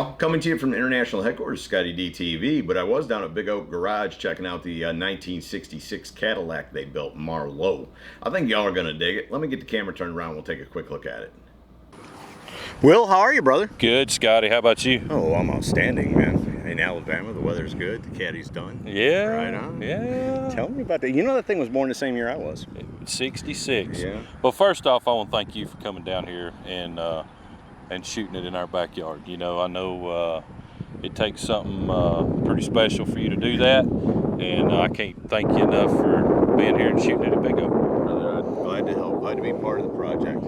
y'all. Coming to you from the international headquarters, ScottieDTV, but I was down at Big Oak Garage checking out the 1966 Cadillac they built, Mer-Low. I think y'all are going to dig it. Let me get the camera turned around. We'll take a quick look at it. Will, how are you, brother? Good, Scotty. How about you? Oh, I'm outstanding, man. In Alabama, the weather's good. The Caddy's done. Yeah. Right on. Yeah. Tell me about that. You know that thing was born the same year I was. 66. Yeah. Well, first off, I want to thank you for coming down here and shooting it in our backyard. You know, I know it takes something pretty special for you to do that, and I can't thank you enough for being here and shooting it at Big Oak. Brother, I'm glad to help. Glad to be part of the project.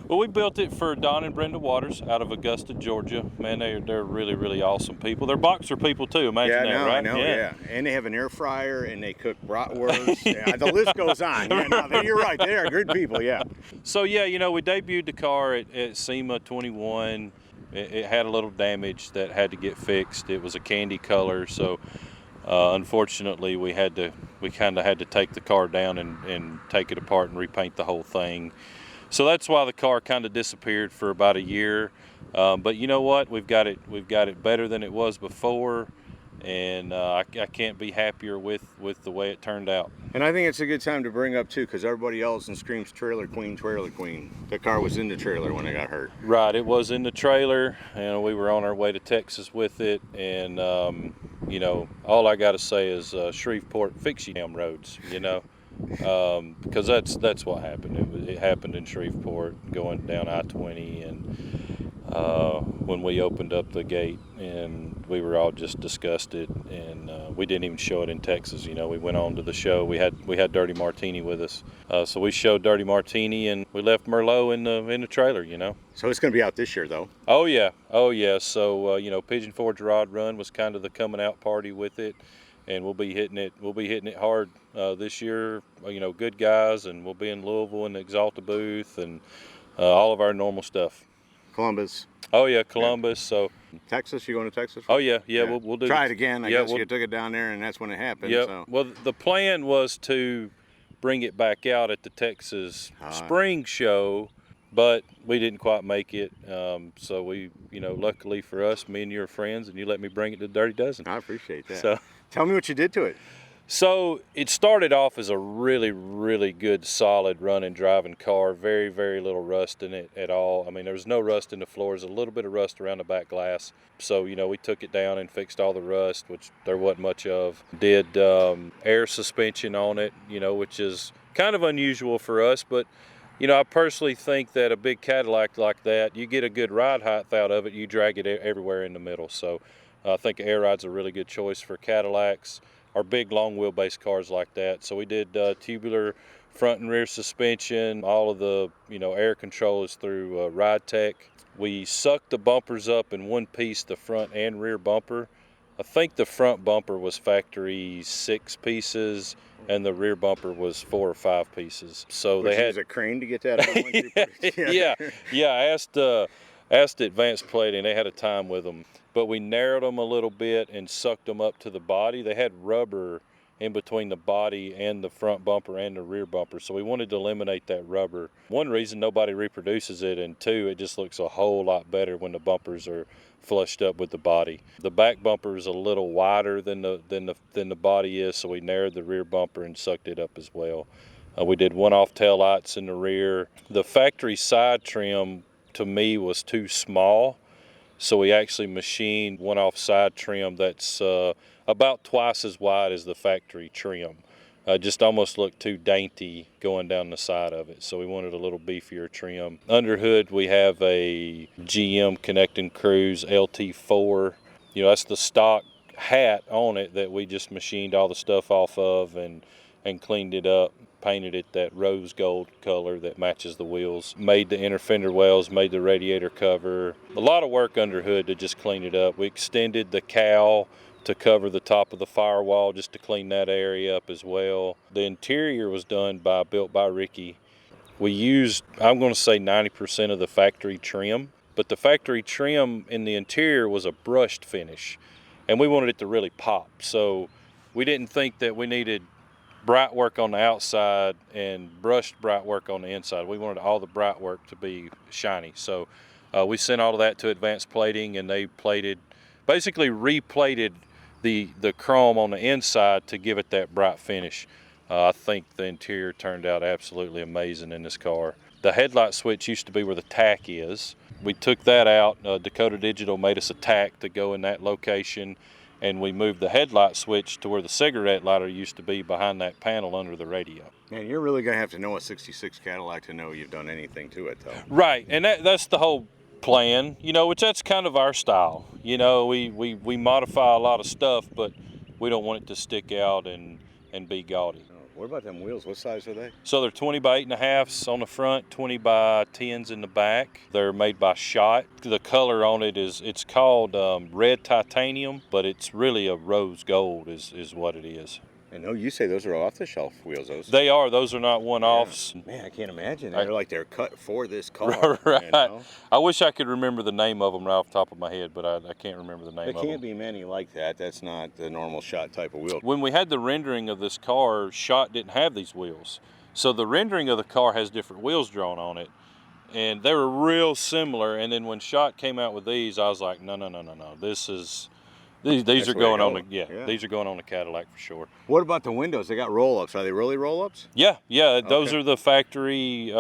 Well, we built it for Don and Brenda Waters out of Augusta, Georgia. Man, they're really, really awesome people. They're boxer people too. Imagine that, right? I know, yeah. And they have an air fryer, and they cook bratwurst. Yeah, the list goes on. Yeah, no, you're right. They are good people, yeah. So, yeah, you know, we debuted the car at SEMA 21. It had a little damage that had to get fixed. It was a candy color, so unfortunately we kind of had to take the car down and take it apart and repaint the whole thing. So that's why the car kind of disappeared for about a year. But you know what? We've got it better than it was before, and I can't be happier with the way it turned out. And I think it's a good time to bring up too, because everybody else screams trailer queen, trailer queen. The car was in the trailer when it got hurt. Right, it was in the trailer, and we were on our way to Texas with it. And you know, all I got to say is Shreveport, fix your damn roads. You know. Because that's what happened. It happened in Shreveport, going down I-20, and when we opened up the gate, and we were all just disgusted, and we didn't even show it in Texas. You know, we went on to the show. We had Dirty Martini with us, so we showed Dirty Martini, and we left Mer-Low in the trailer. You know. So it's going to be out this year, though. Oh yeah. So you know, Pigeon Forge Rod Run was kind of the coming out party with it. And we'll be hitting it hard this year. You know, Goodguys, and we'll be in Louisville in the Exalta booth, and all of our normal stuff. Columbus. Oh yeah, Columbus. So Texas, you going to Texas? Oh yeah. We'll do. Try it again. I guess you took it down there, and that's when it happened. Yeah. So. Well, the plan was to bring it back out at the Texas Spring Show, but we didn't quite make it. So we, you know, luckily for us, me and your friends, and you let me bring it to Dirty Dozen. I appreciate that. So. Tell me what you did to it. So it started off as a really, really good, solid running, driving car. Very, very little rust in it at all. I mean, there was no rust in the floors, a little bit of rust around the back glass. So, you know, we took it down and fixed all the rust, which there wasn't much of. Did air suspension on it, you know, which is kind of unusual for us. But, you know, I personally think that a big Cadillac like that, you get a good ride height out of it, you drag it everywhere in the middle. So I think air ride's a really good choice for Cadillacs or big long wheelbase cars like that. So we did tubular front and rear suspension. All of the, you know, air control is through Ride Tech. We sucked the bumpers up in one piece, the front and rear bumper. I think the front bumper was factory 6 pieces, and the rear bumper was 4 or 5 pieces. So Which they had use a crane to get that out. Yeah. I asked Advanced Plating, they had a time with them, but we narrowed them a little bit and sucked them up to the body. They had rubber in between the body and the front bumper and the rear bumper, so we wanted to eliminate that rubber. One reason nobody reproduces it, and two, it just looks a whole lot better when the bumpers are flushed up with the body. The back bumper is a little wider than the body is, so we narrowed the rear bumper and sucked it up as well. We did one-off tail lights in the rear. The factory side trim to me was too small, so we actually machined one-off side trim that's about twice as wide as the factory trim. Just almost looked too dainty going down the side of it, so we wanted a little beefier trim. Under hood we have a GM Connecting Cruise LT4. You know, that's the stock hat on it that we just machined all the stuff off of and cleaned it up. Painted it that rose gold color that matches the wheels. Made the inner fender wells, made the radiator cover. A lot of work under hood to just clean it up. We extended the cowl to cover the top of the firewall just to clean that area up as well. The interior was built by Ricky. We used, I'm going to say 90% of the factory trim, but the factory trim in the interior was a brushed finish, and we wanted it to really pop. So we didn't think that we needed bright work on the outside and brushed bright work on the inside. We wanted all the bright work to be shiny. So We sent all of that to advanced plating, and they basically replated the chrome on the inside to give it that bright finish. I think the interior turned out absolutely amazing in this car. The headlight switch used to be where the tack is. We took that out. Dakota Digital made us a tack to go in that location, and we moved the headlight switch to where the cigarette lighter used to be behind that panel under the radio. Man, you're really going to have to know a 66 Cadillac to know you've done anything to it, though. Right, and that's the whole plan, you know, which that's kind of our style. You know, we modify a lot of stuff, but we don't want it to stick out and be gaudy. What about them wheels? What size are they? So they're 20 by 8.5s on the front, 20 by 10s in the back. They're made by Schott. The color on it it's called red titanium, but it's really a rose gold is what it is. And no, you say those are off-the-shelf wheels, those? They are. Those are not one-offs. Yeah. Man, I can't imagine. They're like they're cut for this car. Right. You know? I wish I could remember the name of them right off the top of my head, but I can't remember the name of them. There can't be many like that. That's not the normal Schott type of wheel. When we had the rendering of this car, Schott didn't have these wheels. So the rendering of the car has different wheels drawn on it. And they were real similar. And then when Schott came out with these, I was like, no. These are going on these are going on the Cadillac for sure. What about the windows? They got roll-ups. Are they really roll-ups? Yeah. Those are the factory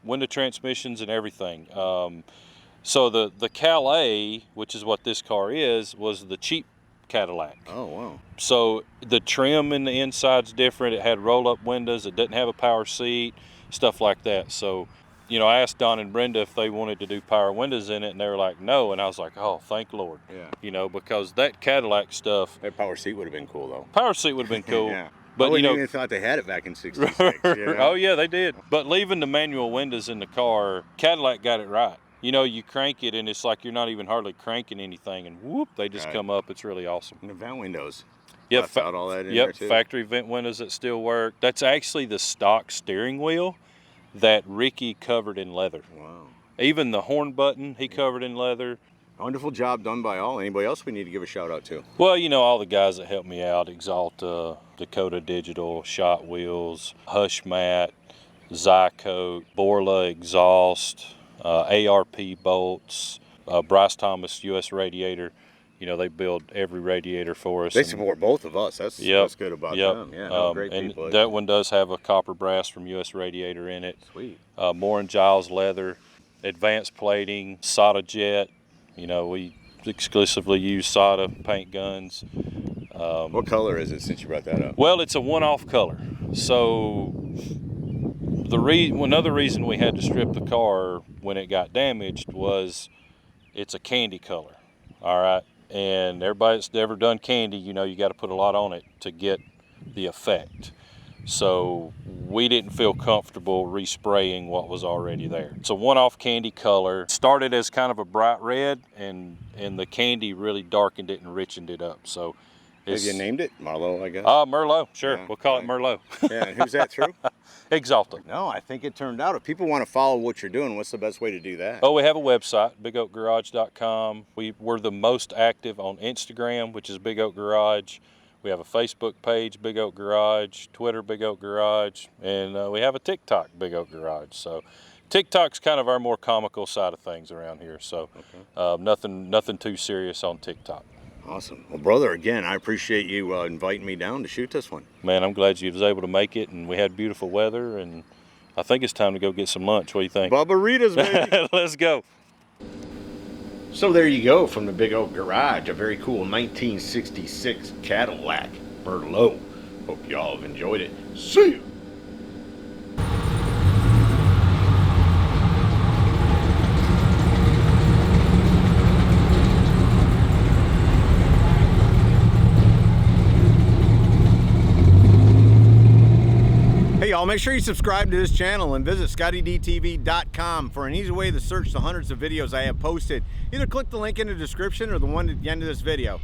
window transmissions and everything. So the Calais, which is what this car is, was the cheap Cadillac. Oh, wow. So the trim in the inside's different. It had roll-up windows. It doesn't have a power seat, stuff like that. So, you know, I asked Don and Brenda if they wanted to do power windows in it, and they were like, no. And I was like, oh, thank Lord. Yeah. You know, because that Cadillac stuff. That power seat would have been cool, though. Power seat would have been cool. Yeah. But, you know, even thought they had it back in '66. You know? Oh, yeah, they did. But leaving the manual windows in the car, Cadillac got it right. You know, you crank it, and it's like you're not even hardly cranking anything, and whoop, they just come up. It's really awesome. And the vent windows. Yeah, out all that in there too. Factory vent windows that still work. That's actually the stock steering wheel that Ricky covered in leather. Wow. Even the horn button, he covered in leather. Wonderful job done by all. Anybody else we need to give a shout out to? Well, you know, all the guys that helped me out, Exalta, Dakota Digital, Schott Wheels, Hush Mat, Zycoat, Borla Exhaust, ARP Bolts, Bryce Thomas US Radiator. You know, they build every radiator for us. They support both of us. That's what's good about them. Yeah, no, great people. And that one does have a copper brass from US Radiator in it. Sweet. Moore and Giles leather, advanced plating, Sada Jet. You know, we exclusively use Sada paint guns. What color is it, since you brought that up? Well, it's a one-off color. So another reason we had to strip the car when it got damaged was it's a candy color. All right. And everybody that's ever done candy, you know, you got to put a lot on it to get the effect. So we didn't feel comfortable respraying what was already there. It's a one-off candy color. Started as kind of a bright red, and the candy really darkened it and richened it up. So have you named it? Mer-Low, I guess? Mer-Low, sure. Yeah, we'll call it Mer-Low. Yeah, and who's that through? Exalta. No, I think it turned out. If people want to follow what you're doing, what's the best way to do that? Oh, we have a website, bigoakgarage.com. We're the most active on Instagram, which is Big Oak Garage. We have a Facebook page, Big Oak Garage, Twitter, Big Oak Garage, and we have a TikTok, Big Oak Garage. So TikTok's kind of our more comical side of things around here. So nothing too serious on TikTok. Awesome. Well, brother, again, I appreciate you inviting me down to shoot this one. Man, I'm glad you was able to make it, and we had beautiful weather, and I think it's time to go get some lunch. What do you think? Bubba-ritas, baby. Let's go. So there you go, from the Big Oak Garage, a very cool 1966 Cadillac Mer-Low. Hope y'all have enjoyed it. See ya! Hey y'all, make sure you subscribe to this channel and visit ScottieDTV.com for an easy way to search the hundreds of videos I have posted. Either click the link in the description or the one at the end of this video.